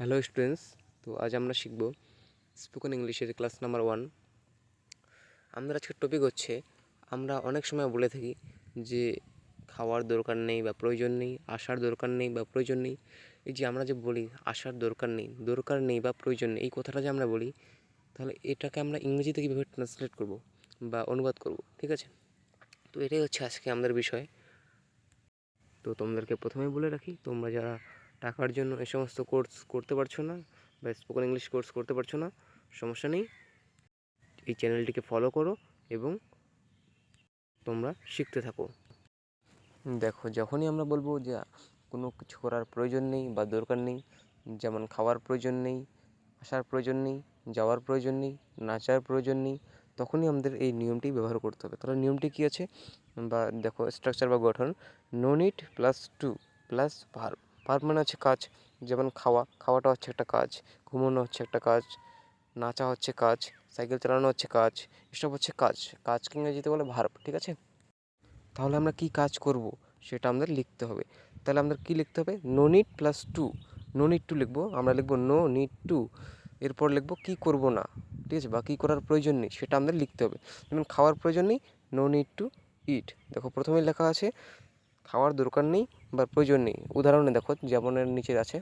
Hello students, তো আজ আমরা শিখব স্পোকেন ইংলিশের ক্লাস নাম্বার 1। আমাদের আজকের টপিক হচ্ছে, আমরা অনেক সময় বলে থাকি যে খাওয়ার দরকার নেই বা প্রয়োজন নেই, আসার দরকার নেই বা প্রয়োজন নেই। এই যে আমরা যে বলি আসার দরকার নেই বা প্রয়োজন নেই, এই কথাটা যে আমরা বলি, তাহলে এটাকে আমরা ইংরেজিতে কীভাবে ট্রান্সলেট করব বা অনুবাদ করব, ঠিক আছে? তো এটাই হচ্ছে আজকে আমাদের বিষয়। তো তোমাদেরকে প্রথমেই বলে রাখি, তোমরা যারা টাকার জন্য এই সমস্ত কোর্স করতে পারছো না বা স্পোকেন ইংলিশ কোর্স করতে পারছো না, সমস্যা নেই, এই চ্যানেলটিকে ফলো করো এবং তোমরা শিখতে থাকো। দেখো, যখনই আমরা বলবো যে কোনো কিছু করার প্রয়োজন নেই বা দরকার নেই, যেমন খাওয়ার প্রয়োজন নেই, আসার প্রয়োজন নেই, যাওয়ার প্রয়োজন নেই, নাচার প্রয়োজন নেই, তখনই আমাদের এই নিয়মটি ব্যবহার করতে হবে। তাহলে নিয়মটি কী আছে বা দেখো, স্ট্রাকচার বা গঠন: no need plus to plus verb. Verb মানে হচ্ছে কাজ, যেমন খাওয়াটা হচ্ছে একটা কাজ, ঘুমানো হচ্ছে একটা কাজ, নাচা হচ্ছে কাজ, সাইকেল চালানো হচ্ছে কাজ, এসব হচ্ছে কাজকে ইংরেজিতে বলে ভার্ব, ঠিক আছে? তাহলে আমরা কী কাজ করব সেটা আমাদের লিখতে হবে। তাহলে আমাদের কী লিখতে হবে? No need plus to. No need to লিখবো, আমরা লিখবো নো নিড টু, এরপর লিখবো কী করব না, ঠিক আছে, বা কী করার প্রয়োজন নেই সেটা আমাদের লিখতে হবে। যেমন খাওয়ার প্রয়োজন নেই, নো নিড টু ইট। দেখো, প্রথমে লেখা আছে খাওয়ার দরকার নেই বা প্রয়োজন নেই। উদাহরণে দেখো, যেমনের নিচে আছে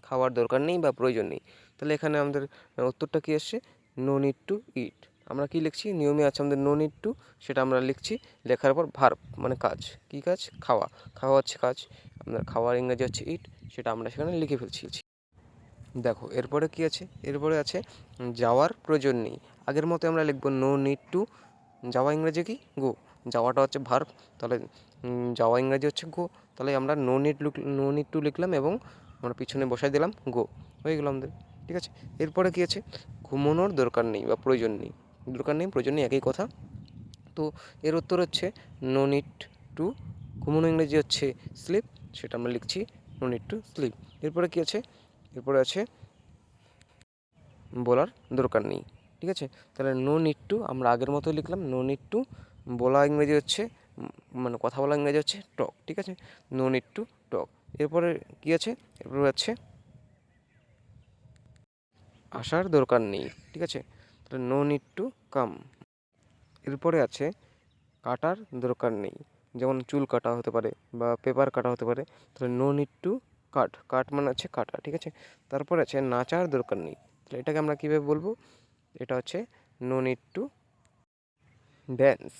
খাওয়ার দরকার নেই বা প্রয়োজন নেই। তাহলে এখানে আমাদের উত্তরটা কী আসছে? নো নিড টু ইট। আমরা কী লিখছি? নিয়মে আছে আমাদের নো নিড টু, সেটা আমরা লিখছি, লেখার পর ভার্ব মানে কাজ। কী কাজ? খাওয়া হচ্ছে কাজ, আমাদের খাওয়ার ইংরেজি হচ্ছে ইট, সেটা আমরা সেখানে লিখে ফেলছি। দেখো, এরপরে কী আছে? এরপরে আছে যাওয়ার প্রয়োজন নেই। আগের মতো আমরা লিখব নো নিড টু। যাওয়া ইংরেজি কি? গো। যাওয়াটা হচ্ছে ভার্ব, তাহলে যাওয়া ইংরেজি হচ্ছে গো। তাহলে আমরা নো নিড টু লিখলাম এবং আমরা পিছনে বসাই দিলাম গো, হয়ে গেল আমাদের, ঠিক আছে? এরপরে কী আছে? ঘুমানোর দরকার নেই বা প্রয়োজন নেই। দরকার নেই, প্রয়োজন নেই, একই কথা। তো এর উত্তর হচ্ছে নো নিড টু। ঘুমানো ইংরেজি হচ্ছে স্লিপ, সেটা আমরা লিখছি নো নিড টু স্লিপ। এরপরে কী আছে? এরপরে আছে বলার দরকার নেই, ঠিক আছে? তাহলে নো নিড টু আমরা আগের মতো লিখলাম নো নিড টু। বলা ইংরেজি হচ্ছে মানে কথা বলা ইংরেজি হচ্ছে টক, ঠিক আছে? No need to talk. এরপরে কী আছে? এরপরে আছে আসার দরকার নেই, ঠিক আছে? তাহলে নো নিড টু কাম। এরপরে আছে কাটার দরকার নেই, যেমন চুল কাটা হতে পারে বা পেপার কাটা হতে পারে, তাহলে নো নিড টু কাট মানে হচ্ছে কাটা, ঠিক আছে? তারপরে আছে নাচার দরকার নেই। তাহলে এটাকে আমরা কীভাবে বলবো? এটা হচ্ছে নো নিড টু ড্যান্স।